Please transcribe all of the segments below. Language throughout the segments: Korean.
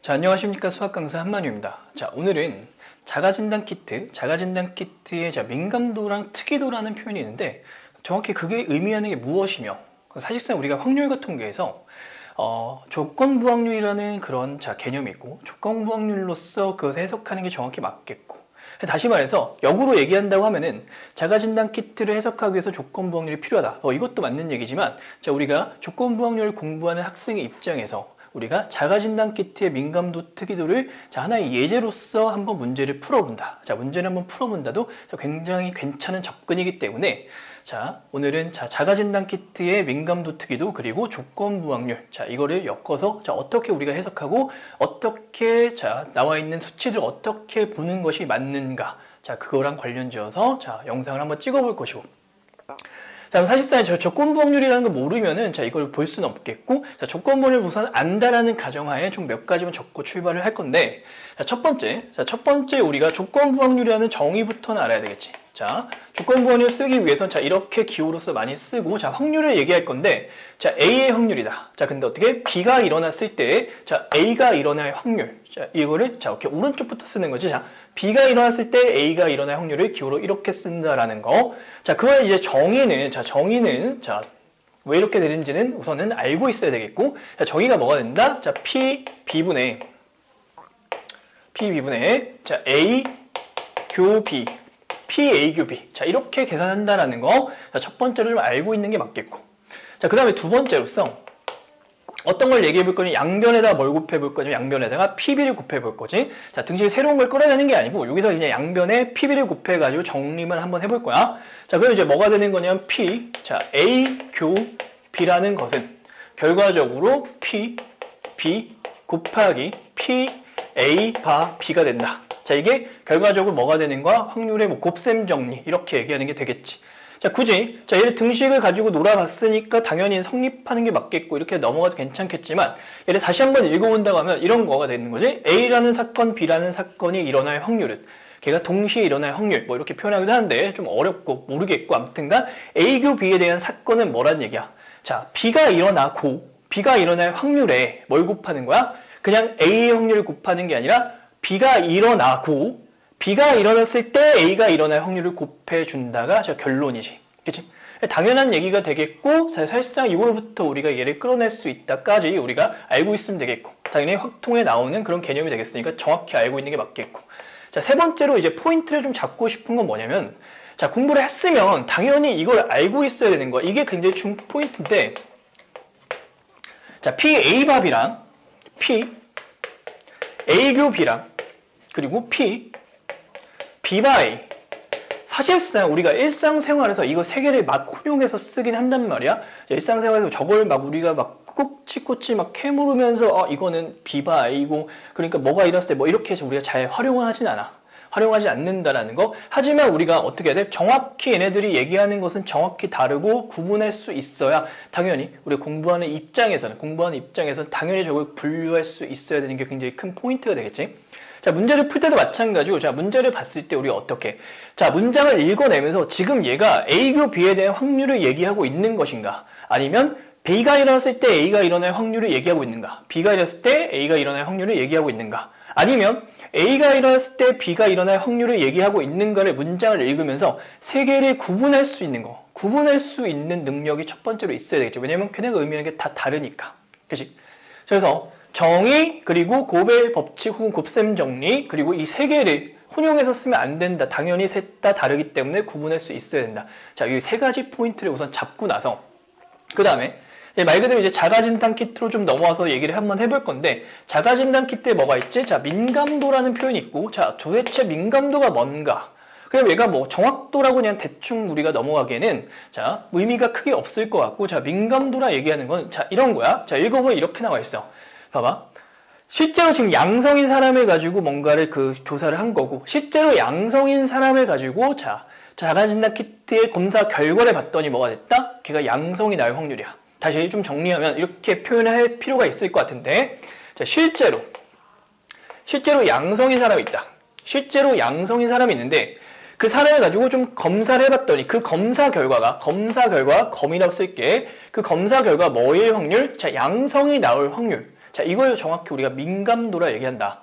자, 안녕하십니까. 수학 강사 한만유입니다. 자, 오늘은 자가진단 키트의 민감도랑 특이도라는 표현이 있는데 정확히 그게 의미하는 게 무엇이며 사실상 우리가 확률과 통계에서 조건부확률이라는 그런 개념이 있고 조건부확률로서 그것을 해석하는 게 정확히 맞겠고 다시 말해서 역으로 얘기한다고 하면은 자가진단 키트를 해석하기 위해서 조건부확률이 필요하다. 이것도 맞는 얘기지만 우리가 조건부확률을 공부하는 학생의 입장에서 우리가 자가진단 키트의 민감도 특이도를 하나의 예제로서 한번 문제를 풀어본다. 문제를 한번 풀어본다도 굉장히 괜찮은 접근이기 때문에 오늘은 자가진단 키트의 민감도 특이도 그리고 조건부 확률 이거를 엮어서 어떻게 우리가 해석하고 어떻게 나와 있는 수치들 어떻게 보는 것이 맞는가 그거랑 관련지어서 영상을 한번 찍어볼 것이고 사실상 조건부 확률이라는 걸 모르면은 이걸 볼 수는 없겠고 조건부를 우선 안다라는 가정하에 총 몇 가지만 적고 출발을 할 건데 첫 번째 우리가 조건부 확률이라는 정의부터는 알아야 되겠지. 조건부 확률을 쓰기 위해서는 이렇게 기호로서 많이 쓰고 확률을 얘기할 건데 A의 확률이다. 근데 어떻게 B가 일어났을 때 A가 일어날 확률 이거를 이렇게 오른쪽부터 쓰는 거지. B가 일어났을 때 A가 일어날 확률을 기호로 이렇게 쓴다라는 거. 그걸 이제 정의는 왜 이렇게 되는지는 우선은 알고 있어야 되겠고 정의가 뭐가 된다? B분의 A 교 B PA 교 B 이렇게 계산한다라는 거 첫 번째로 좀 알고 있는 게 맞겠고 그 다음에 두 번째로서 어떤 걸 얘기해 볼 거니 양변에다가 뭘 곱해 볼 거니 양변에다가 PB를 곱해 볼 거지 등식에 새로운 걸 끌어내는 게 아니고 여기서 그냥 양변에 PB를 곱해 가지고 정리만 한번 해볼 거야. 그럼 이제 뭐가 되는 거냐면 P A 교 B라는 것은 결과적으로 P B 곱하기 P A 바 B가 된다. 이게 결과적으로 뭐가 되는 거야? 확률의 곱셈 정리 이렇게 얘기하는 게 되겠지. 굳이 얘를 등식을 가지고 놀아봤으니까 당연히 성립하는 게 맞겠고 이렇게 넘어가도 괜찮겠지만 얘를 다시 한번 읽어본다고 하면 이런 거가 되는 거지. A라는 사건, B라는 사건이 일어날 확률은 걔가 동시에 일어날 확률 이렇게 표현하기도 하는데 좀 어렵고 모르겠고 아무튼간 A 교 B에 대한 사건은 뭐란 얘기야? B가 일어날 확률에 뭘 곱하는 거야? 그냥 A의 확률을 곱하는 게 아니라 B가 일어났을 때 A가 일어날 확률을 곱해준다가 결론이지. 그치? 당연한 얘기가 되겠고, 사실상 이거로부터 우리가 얘를 끌어낼 수 있다까지 우리가 알고 있으면 되겠고, 당연히 확통에 나오는 그런 개념이 되겠으니까 정확히 알고 있는 게 맞겠고. 세 번째로 이제 포인트를 좀 잡고 싶은 건 뭐냐면, 공부를 했으면 당연히 이걸 알고 있어야 되는 거야. 이게 굉장히 중요한 포인트인데, PA 밥이랑 P, A교 B랑, 그리고 P, B바 A. 사실상 우리가 일상생활에서 이거 세 개를 막 혼용해서 쓰긴 한단 말이야. 일상생활에서 저걸 우리가 꼬치꼬치 캐물으면서 이거는 B바 A고 그러니까 뭐가 일어났을 때 이렇게 해서 우리가 잘 활용을 하진 않아. 활용하지 않는다라는 거. 하지만 우리가 어떻게 해야 돼? 정확히 얘네들이 얘기하는 것은 정확히 다르고 구분할 수 있어야 당연히 우리가 공부하는 입장에서는 당연히 저걸 분류할 수 있어야 되는 게 굉장히 큰 포인트가 되겠지. 문제를 풀 때도 마찬가지고 문제를 봤을 때 우리가 어떻게 문장을 읽어내면서 지금 얘가 A교 B에 대한 확률을 얘기하고 있는 것인가 아니면 B가 일어났을 때 A가 일어날 확률을 얘기하고 있는가 B가 일어났을 때 A가 일어날 확률을 얘기하고 있는가 아니면 A가 일어났을 때 B가 일어날 확률을 얘기하고 있는가를 문장을 읽으면서 세 개를 구분할 수 있는 능력이 첫 번째로 있어야 되겠죠. 왜냐면 걔네가 의미하는 게 다 다르니까. 그치? 그래서 정의 그리고 곱의 법칙 혹은 곱셈 정리 그리고 이 세 개를 혼용해서 쓰면 안 된다. 당연히 셋 다 다르기 때문에 구분할 수 있어야 된다. 이 세 가지 포인트를 우선 잡고 나서 그 다음에 말 그대로 이제 자가진단 키트로 좀 넘어와서 얘기를 한번 해볼 건데 자가진단 키트에 뭐가 있지? 민감도라는 표현이 있고 도대체 민감도가 뭔가? 그럼 얘가 정확도라고 그냥 대충 우리가 넘어가기에는 의미가 크게 없을 것 같고 민감도라 얘기하는 건 이런 거야. 읽어보면 이렇게 나와 있어. 봐봐. 실제로 지금 양성인 사람을 가지고 뭔가를 조사를 한 거고 실제로 양성인 사람을 가지고 자가진단 키트의 검사 결과를 봤더니 뭐가 됐다? 걔가 양성이 날 확률이야. 다시 좀 정리하면 이렇게 표현할 필요가 있을 것 같은데 실제로 양성인 사람이 있다. 실제로 양성인 사람이 있는데 그 사람을 가지고 좀 검사를 해봤더니 그 검사 결과 검이라고 쓸게. 그 검사 결과 뭐일 확률? 양성이 나올 확률. 자, 이걸 정확히 우리가 민감도라 얘기한다.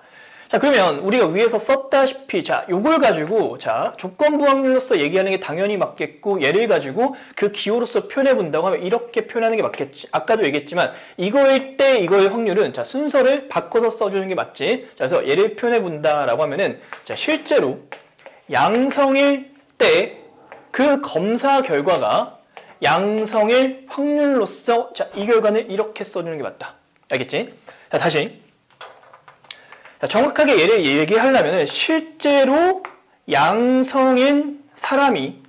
자, 그러면 우리가 위에서 썼다시피, 자, 요걸 가지고, 자, 조건부 확률로서 얘기하는 게 당연히 맞겠고, 얘를 가지고 그 기호로서 표현해 본다고 하면 이렇게 표현하는 게 맞겠지. 아까도 얘기했지만, 이거일 때 이거의 확률은, 자, 순서를 바꿔서 써주는 게 맞지. 자, 그래서 얘를 표현해 본다라고 하면은, 자, 실제로 양성일 때 그 검사 결과가 양성일 확률로서, 자, 이 결과는 이렇게 써주는 게 맞다. 알겠지? 자, 다시. 자, 정확하게 얘를 얘기하려면 실제로 양성인 사람이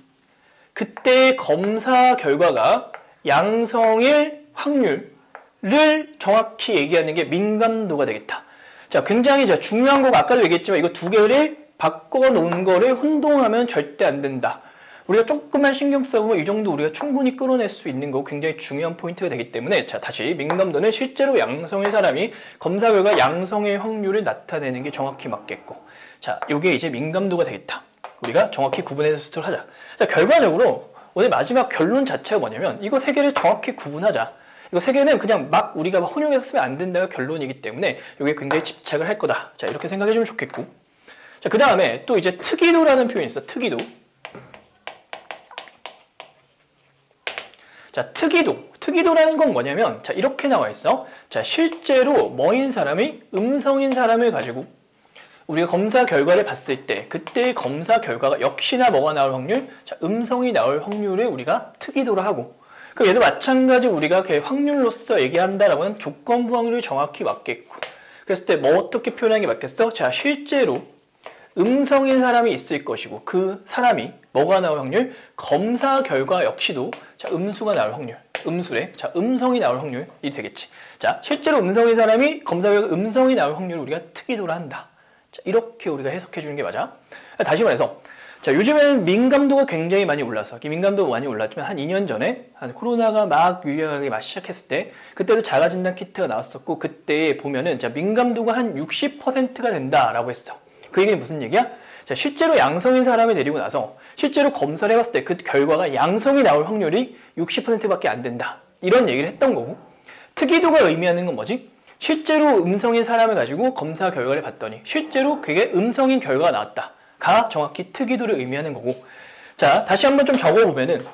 그때 검사 결과가 양성일 확률을 정확히 얘기하는 게 민감도가 되겠다. 자, 굉장히 중요한 거고 아까도 얘기했지만 이거 두 개를 바꿔 놓은 거를 혼동하면 절대 안 된다. 우리가 조금만 신경 써보면 이 정도 우리가 충분히 끌어낼 수 있는 거 굉장히 중요한 포인트가 되기 때문에, 자, 다시 민감도는 실제로 양성의 사람이 검사 결과 양성의 확률을 나타내는 게 정확히 맞겠고, 자, 요게 이제 민감도가 되겠다. 우리가 정확히 구분해서 하자. 자, 결과적으로 오늘 마지막 결론 자체가 뭐냐면 이거 세 개를 정확히 구분하자. 이거 세 개는 그냥 막 우리가 혼용해서 쓰면 안 된다가 결론이기 때문에 이게 굉장히 집착을 할 거다. 자, 이렇게 생각해주면 좋겠고, 자, 그 다음에 또 이제 특이도라는 표현이 있어. 특이도. 자, 특이도라는 건 뭐냐면, 자, 이렇게 나와 있어. 자, 실제로 뭐인 사람이 음성인 사람을 가지고 우리가 검사 결과를 봤을 때 그때의 검사 결과가 역시나 뭐가 나올 확률? 자, 음성이 나올 확률을 우리가 특이도라 하고, 그럼 얘도 마찬가지 우리가 그 확률로서 얘기한다라고 하는 조건부 확률이 정확히 맞겠고, 그랬을 때 뭐 어떻게 표현하는 게 맞겠어? 자, 실제로 음성인 사람이 있을 것이고 그 사람이 뭐가 나올 확률? 검사 결과 역시도, 자, 음수가 나올 확률, 음수래. 자, 음성이 나올 확률이 되겠지. 자, 실제로 음성인 사람이 검사 결과 음성이 나올 확률을 우리가 특이도라 한다. 자, 이렇게 우리가 해석해 주는 게 맞아. 다시 말해서, 자, 요즘에는 민감도가 굉장히 많이 올라서, 민감도가 많이 올랐지만 한 2년 전에 한 코로나가 막 유행하기 막 시작했을 때 그때도 자가진단 키트가 나왔었고, 그때 보면은 자, 민감도가 한 60%가 된다라고 했어. 그 얘기는 무슨 얘기야? 자, 실제로 양성인 사람을 데리고 나서 실제로 검사를 해봤을 때 그 결과가 양성이 나올 확률이 60%밖에 안 된다. 이런 얘기를 했던 거고, 특이도가 의미하는 건 뭐지? 실제로 음성인 사람을 가지고 검사 결과를 봤더니 실제로 그게 음성인 결과가 나왔다가 정확히 특이도를 의미하는 거고, 자, 다시 한번 좀 적어보면은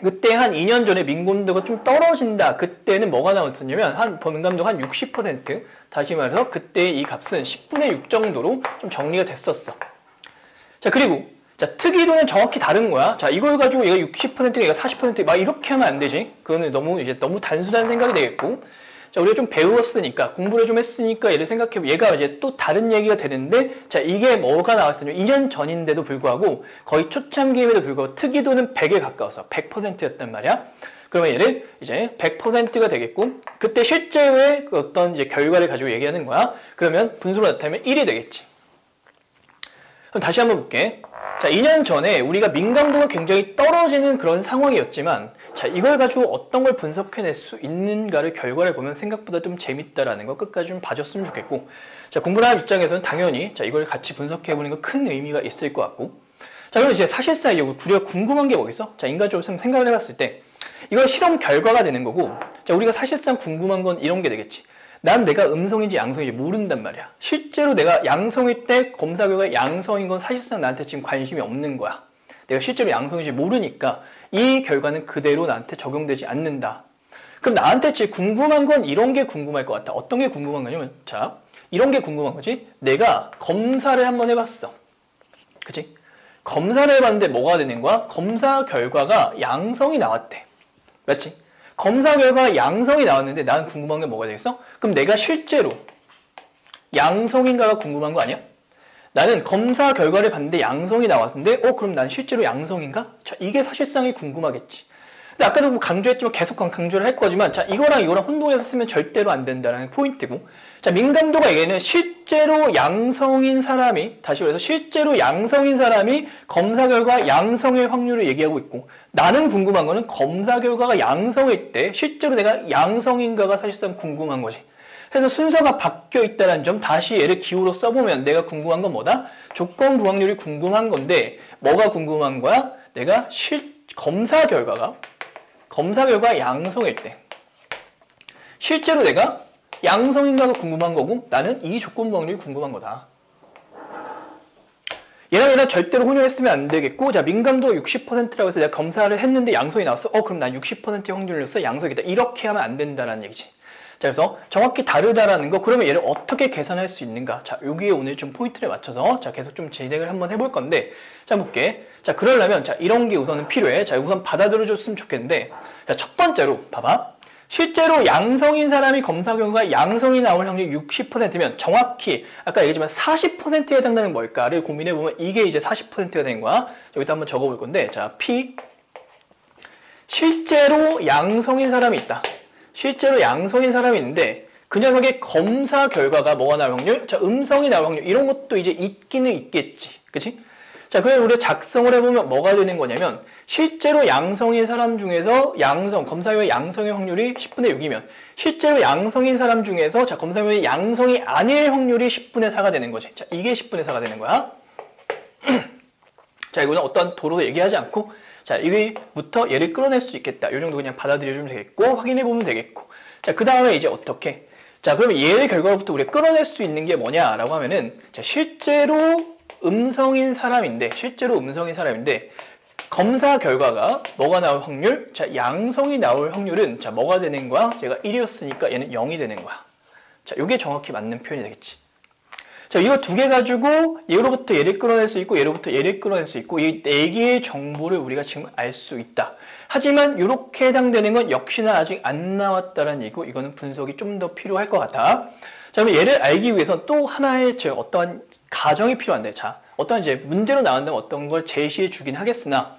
그때 한 2년 전에 민감도가 좀 떨어진다. 그때는 뭐가 나왔었냐면 민감도가 한 60%, 다시 말해서 그때 이 값은 10분의 6 정도로 좀 정리가 됐었어. 자, 그리고 자, 특이도는 정확히 다른 거야. 자, 이걸 가지고 얘가 60%가 얘가 40%막 이렇게 하면 안 되지. 그거는 너무 단순한 생각이 되겠고, 자, 우리가 좀 배웠으니까, 공부를 좀 했으니까 얘를 생각해보면 얘가 이제 또 다른 얘기가 되는데, 자, 이게 뭐가 나왔었냐면 2년 전인데도 불구하고 거의 초창기임에도 불구하고 특이도는 100에 가까워서 100%였단 말이야. 그러면 얘를 이제 100%가 되겠고, 그때 실제의 그 어떤 이제 결과를 가지고 얘기하는 거야. 그러면 분수로 나타내면 1이 되겠지. 그럼 다시 한번 볼게. 자, 2년 전에 우리가 민감도가 굉장히 떨어지는 그런 상황이었지만, 자, 이걸 가지고 어떤 걸 분석해낼 수 있는가를 결과를 보면 생각보다 좀 재밌다라는 거 끝까지 좀 봐줬으면 좋겠고, 자, 공부를 하는 입장에서는 당연히 자, 이걸 같이 분석해보는 건 큰 의미가 있을 것 같고, 자, 그럼 이제 사실상 이제 우리가 궁금한 게 뭐겠어? 자, 인간적으로 생각을 해봤을 때 이거 실험 결과가 되는 거고, 자, 우리가 사실상 궁금한 건 이런 게 되겠지. 난 내가 음성인지 양성인지 모른단 말이야. 실제로 내가 양성일 때 검사 결과 양성인 건 사실상 나한테 지금 관심이 없는 거야. 내가 실제로 양성인지 모르니까 이 결과는 그대로 나한테 적용되지 않는다. 그럼 나한테 제일 궁금한 건 이런 게 궁금할 것 같아. 어떤 게 궁금한 거냐면, 자, 이런 게 궁금한 거지. 내가 검사를 한번 해봤어. 그치? 검사를 해봤는데 뭐가 되는 거야? 검사 결과가 양성이 나왔대. 맞지? 검사 결과 양성이 나왔는데 난 궁금한 게 뭐가 되겠어? 그럼 내가 실제로 양성인가가 궁금한 거 아니야? 나는 검사 결과를 봤는데 양성이 나왔는데 그럼 난 실제로 양성인가? 자, 이게 사실상이 궁금하겠지. 근데 아까도 강조했지만 계속 강조를 할 거지만, 자, 이거랑 혼동해서 쓰면 절대로 안 된다는 포인트고, 자, 민감도가 얘기는 실제로 양성인 사람이, 다시 말해서 실제로 양성인 사람이 검사 결과 양성일 확률을 얘기하고 있고, 나는 궁금한 거는 검사 결과가 양성일 때 실제로 내가 양성인가가 사실상 궁금한 거지. 그래서 순서가 바뀌어 있다는 점, 다시 얘를 기호로 써보면 내가 궁금한 건 뭐다? 조건부 확률이 궁금한 건데, 뭐가 궁금한 거야? 내가 검사 결과 양성일 때 실제로 내가 양성인가가 궁금한 거고 나는 이 조건부 확률이 궁금한 거다. 얘랑 절대로 혼용했으면 안 되겠고, 자, 민감도가 60%라고 해서 내가 검사를 했는데 양성이 나왔어. 그럼 난 60%의 확률로서 양성이다. 이렇게 하면 안 된다라는 얘기지. 자, 그래서 정확히 다르다라는 거, 그러면 얘를 어떻게 계산할 수 있는가? 자, 여기에 오늘 좀 포인트를 맞춰서, 자, 계속 좀 진행을 한번 해볼 건데, 자, 볼게. 자, 그러려면, 자, 이런 게 우선은 필요해. 자, 우선 받아들여줬으면 좋겠는데, 자, 첫 번째로, 봐봐. 실제로 양성인 사람이 검사 결과 양성이 나올 확률이 60%면 정확히 아까 얘기했지만 40%에 해당되는 뭘까를 고민해보면 이게 이제 40%가 된 거야. 여기다 한번 적어볼 건데, 자, P. 실제로 양성인 사람이 있다. 실제로 양성인 사람이 있는데 그 녀석의 검사 결과가 뭐가 나올 확률? 자, 음성이 나올 확률. 이런 것도 이제 있기는 있겠지. 그치? 자, 그래서 우리가 작성을 해보면 뭐가 되는 거냐면 실제로 양성인 사람 중에서 검사 결과 양성의 확률이 10분의 6이면 실제로 양성인 사람 중에서 자, 검사 결과 양성이 아닐 확률이 10분의 4가 되는 거지. 자, 이게 10분의 4가 되는 거야. 자, 이거는 어떠한 도로 얘기하지 않고 자, 여기부터 얘를 끌어낼 수 있겠다. 이 정도 그냥 받아들여주면 되겠고 확인해보면 되겠고 자, 그 다음에 이제 어떻게? 자, 그러면 얘의 결과로부터 우리가 끌어낼 수 있는 게 뭐냐라고 하면은 자, 실제로 음성인 사람인데 검사 결과가 뭐가 나올 확률? 자, 양성이 나올 확률은 자, 뭐가 되는 거야? 얘가 1이었으니까 얘는 0이 되는 거야. 자, 이게 정확히 맞는 표현이 되겠지. 자, 이거 두 개 가지고 얘로부터 얘를 끌어낼 수 있고 얘로부터 얘를 끌어낼 수 있고 이 네 개의 정보를 우리가 지금 알 수 있다. 하지만 이렇게 해당되는 건 역시나 아직 안 나왔다는 얘기고 이거는 분석이 좀 더 필요할 것 같아. 자, 그럼 얘를 알기 위해서 또 하나의 어떠한 가정이 필요한데, 자, 어떤 이제 문제로 나온다면 어떤 걸 제시해 주긴 하겠으나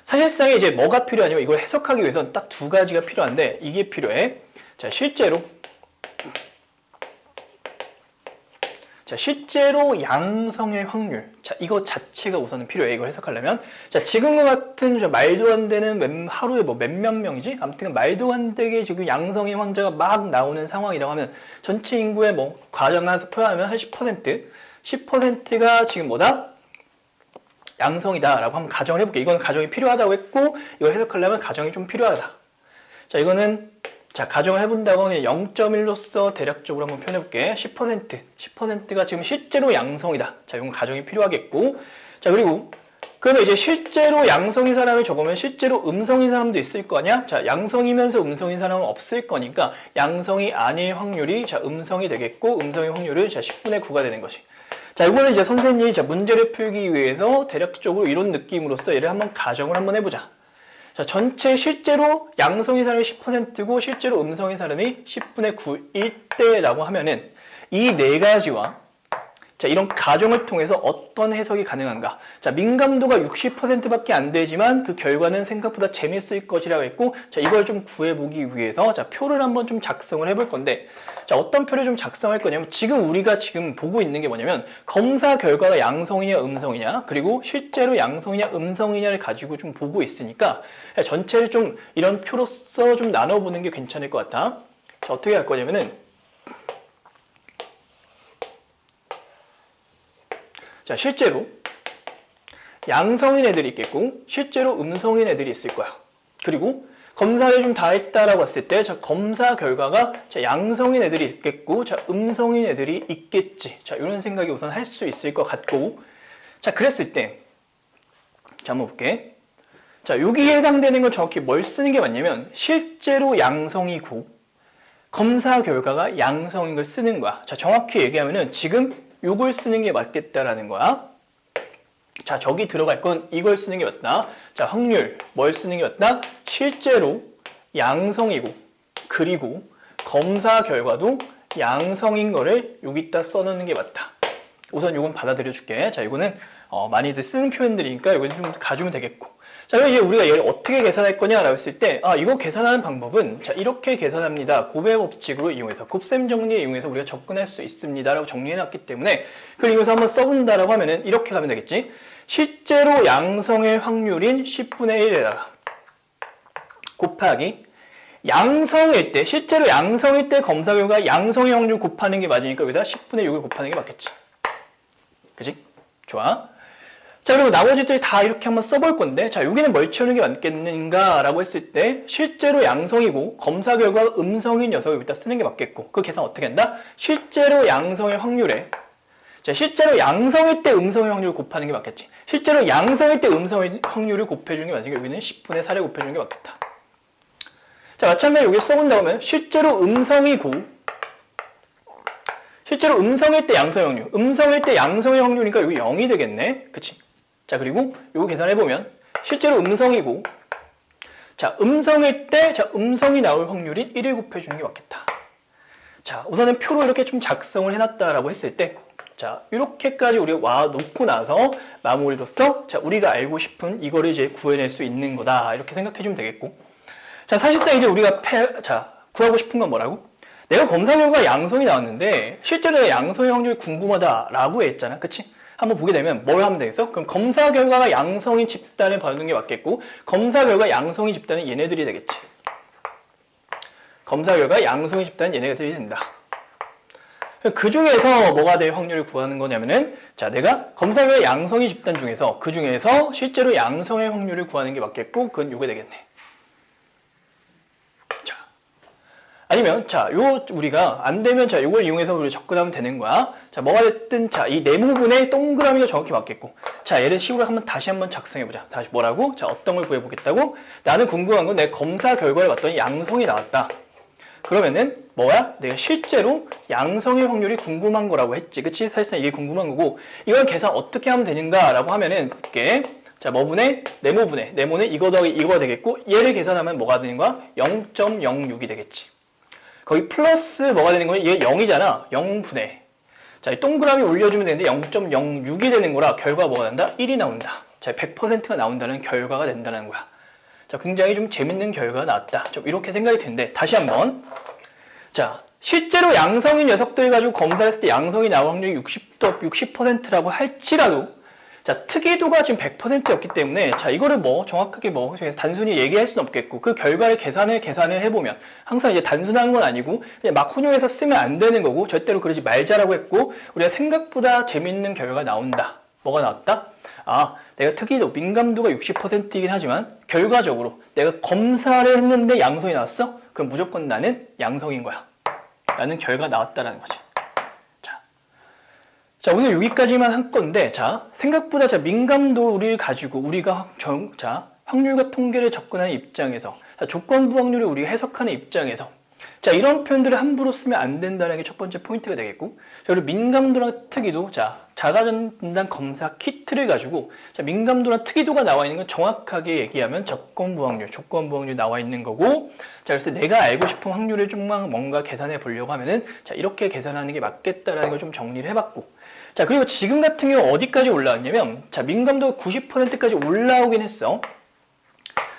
사실상에 이제 뭐가 필요하냐면 이걸 해석하기 위해서는 딱 두 가지가 필요한데 이게 필요해. 자, 실제로 양성의 확률. 자, 이거 자체가 우선은 필요해. 이걸 해석하려면. 자, 지금과 같은 말도 안 되는 하루에 뭐 몇몇 명이지? 아무튼 말도 안 되게 지금 양성의 환자가 막 나오는 상황이라고 하면 전체 인구의 뭐 과정에서 표현하면 한 10%가 지금 뭐다? 양성이다라고 한번 가정을 해볼게. 이건 가정이 필요하다고 했고 이걸 해석하려면 가정이 좀 필요하다. 자, 이거는 자, 가정을 해본다고 하면 0.1로서 대략적으로 한번 표현해볼게. 10%가 지금 실제로 양성이다. 자, 이건 가정이 필요하겠고. 자, 그리고 그러면 이제 실제로 양성인 사람을 적으면 실제로 음성인 사람도 있을 거 아니야? 자, 양성이면서 음성인 사람은 없을 거니까 양성이 아닐 확률이 자, 음성이 되겠고 음성의 확률은 자, 10분의 9가 되는 것이. 자, 이거는 이제 선생님이 자, 문제를 풀기 위해서 대략적으로 이런 느낌으로서 얘를 한번 가정을 한번 해보자. 자, 전체 실제로 양성인 사람이 10%고 실제로 음성인 사람이 10분의 9일 때라고 하면은 이 네 가지와 자, 이런 가정을 통해서 어떤 해석이 가능한가? 자, 민감도가 60%밖에 안 되지만 그 결과는 생각보다 재밌을 것이라고 했고 자, 이걸 좀 구해보기 위해서 자, 표를 한번 좀 작성을 해볼 건데 자, 어떤 표를 좀 작성할 거냐면 지금 우리가 지금 보고 있는 게 뭐냐면 검사 결과가 양성이냐 음성이냐 그리고 실제로 양성이냐 음성이냐를 가지고 좀 보고 있으니까 전체를 좀 이런 표로서 좀 나눠보는 게 괜찮을 것 같아. 자, 어떻게 할 거냐면은 자, 실제로 양성인 애들이 있겠고 실제로 음성인 애들이 있을 거야. 그리고 검사를 좀 다 했다라고 했을 때 자, 검사 결과가 자, 양성인 애들이 있겠고 자, 음성인 애들이 있겠지. 자, 이런 생각이 우선 할 수 있을 것 같고 자, 그랬을 때 자, 한번 볼게. 자, 여기에 해당되는 건 정확히 뭘 쓰는 게 맞냐면 실제로 양성이고 검사 결과가 양성인 걸 쓰는 거야. 자, 정확히 얘기하면은 지금 요걸 쓰는 게 맞겠다라는 거야. 자, 저기 들어갈 건 이걸 쓰는 게 맞다. 자, 확률 뭘 쓰는 게 맞다? 실제로 양성이고 그리고 검사 결과도 양성인 거를 여기다 써놓는 게 맞다. 우선 이건 받아들여 줄게. 자, 이거는 많이들 쓰는 표현들이니까 이건 좀 가주면 되겠고. 자, 그럼 이제 우리가 얘를 어떻게 계산할 거냐라고 했을 때, 이거 계산하는 방법은, 자, 이렇게 계산합니다. 곱의 법칙으로 이용해서, 곱셈 정리에 이용해서 우리가 접근할 수 있습니다. 라고 정리해놨기 때문에, 그걸 이용해서 한번 써본다라고 하면은, 이렇게 가면 되겠지. 실제로 양성의 확률인 10분의 1에다가, 곱하기, 양성일 때, 실제로 양성일 때 검사 결과 양성의 확률 곱하는 게 맞으니까 여기다 10분의 6을 곱하는 게 맞겠지. 그치? 좋아. 자, 그리고 나머지들 다 이렇게 한번 써볼 건데, 자, 여기는 뭘 채우는 게 맞겠는가라고 했을 때, 실제로 양성이고, 검사 결과 음성인 녀석을 여기다 쓰는 게 맞겠고, 그 계산 어떻게 한다? 실제로 양성의 확률에, 자, 실제로 양성일 때 음성의 확률을 곱하는 게 맞겠지. 실제로 양성일 때 음성의 확률을 곱해주는 게 맞으니까 여기는 10분의 4를 곱해주는 게 맞겠다. 자, 마찬가지로 여기 써본다고 하면, 실제로 음성이고, 실제로 음성일 때 양성의 확률, 음성일 때 양성의 확률이니까 여기 0이 되겠네. 그치? 자, 그리고 요거 계산해보면 실제로 음성이고, 자, 음성일 때, 자, 음성이 나올 확률이 1을 곱해주는 게 맞겠다. 자, 우선은 표로 이렇게 좀 작성을 해놨다라고 했을 때, 자, 이렇게까지 우리가 와 놓고 나서 마무리로서, 자, 우리가 알고 싶은 이거를 이제 구해낼 수 있는 거다. 이렇게 생각해주면 되겠고. 자, 사실상 이제 우리가 구하고 싶은 건 뭐라고? 내가 검사 결과 양성이 나왔는데, 실제로 양성의 확률이 궁금하다라고 했잖아. 그치? 한번 보게 되면 뭘 하면 되겠어? 그럼 검사 결과가 양성인 집단을 봐주는 게 맞겠고, 검사 결과 양성인 집단은 얘네들이 되겠지. 검사 결과 양성인 집단은 얘네들이 된다. 그 중에서 뭐가 될 확률을 구하는 거냐면은, 자, 내가 검사 결과 양성인 집단 중에서 그 중에서 실제로 양성의 확률을 구하는 게 맞겠고, 그건 요게 되겠네. 아니면, 자, 우리가 안 되면, 자, 요걸 이용해서 우리 접근하면 되는 거야. 자, 뭐가 됐든, 자, 이 네모분의 동그라미가 정확히 맞겠고. 자, 얘를 식으로 다시 한번 작성해보자. 다시 뭐라고? 자, 어떤 걸 구해보겠다고? 나는 궁금한 건 내 검사 결과를 봤더니 양성이 나왔다. 그러면은, 뭐야? 내가 실제로 양성의 확률이 궁금한 거라고 했지. 그치? 사실상 이게 궁금한 거고. 이걸 계산 어떻게 하면 되는가라고 하면은, 볼게. 자, 뭐분의? 네모는 이거 더하기 이거가 되겠고, 얘를 계산하면 뭐가 되는 거야? 0.06이 되겠지. 거기 플러스 뭐가 되는 거냐? 얘 0이잖아. 0분의. 자, 이 동그라미 올려주면 되는데 0.06이 되는 거라 결과가 뭐가 난다? 1이 나온다. 자, 100%가 나온다는 결과가 된다는 거야. 자, 굉장히 좀 재밌는 결과가 나왔다. 좀 이렇게 생각이 드는데, 다시 한번. 자, 실제로 양성인 녀석들 가지고 검사했을 때 양성이 나올 확률이 60%라고 할지라도, 자, 특이도가 지금 100%였기 때문에, 자, 이거를 정확하게 단순히 얘기할 수는 없겠고, 그 결과를 계산을 해보면, 항상 이제 단순한 건 아니고, 그냥 막 혼용해서 쓰면 안 되는 거고, 절대로 그러지 말자라고 했고, 우리가 생각보다 재밌는 결과가 나온다. 뭐가 나왔다? 아, 내가 특이도, 민감도가 60%이긴 하지만, 결과적으로 내가 검사를 했는데 양성이 나왔어? 그럼 무조건 나는 양성인 거야. 라는 결과가 나왔다라는 거지. 자, 오늘 여기까지만 할 건데, 자, 생각보다 민감도를 가지고 우리가 확률과 통계를 접근하는 입장에서, 자, 조건부 확률을 우리가 해석하는 입장에서, 자, 이런 표현들을 함부로 쓰면 안 된다는 게 첫 번째 포인트가 되겠고, 자, 그리고 민감도랑 특이도, 자, 자가진단 검사 키트를 가지고, 자, 민감도랑 특이도가 나와 있는 건 정확하게 얘기하면 조건부 확률 나와 있는 거고, 자, 그래서 내가 알고 싶은 확률을 좀만 뭔가 계산해 보려고 하면은, 자, 이렇게 계산하는 게 맞겠다라는 걸 좀 정리를 해봤고, 자, 그리고 지금 같은 경우 어디까지 올라왔냐면, 자, 민감도가 90%까지 올라오긴 했어.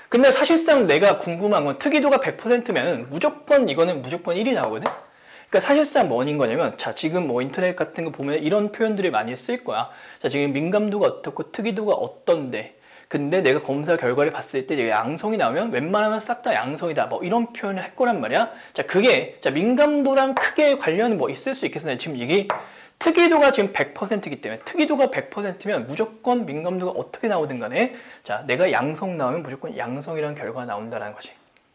근데 사실상 내가 궁금한 건 특이도가 100%면 이거는 무조건 1이 나오거든? 그러니까 사실상 뭐인 거냐면, 자, 지금 인터넷 같은 거 보면 이런 표현들을 많이 쓸 거야. 자, 지금 민감도가 어떻고 특이도가 어떤데, 근데 내가 검사 결과를 봤을 때 양성이 나오면 웬만하면 싹 다 양성이다. 이런 표현을 할 거란 말이야. 자, 그게, 자, 민감도랑 크게 관련이 있을 수 있겠으나 지금 이게 특이도가 지금 100%이기 때문에 특이도가 100%면 무조건 민감도가 어떻게 나오든 간에 자, 내가 양성 나오면 무조건 양성이라는 결과가 나온다는 거지.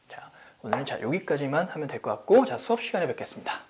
자, 오늘은 여기까지만 하면 될 것 같고, 자, 수업 시간에 뵙겠습니다.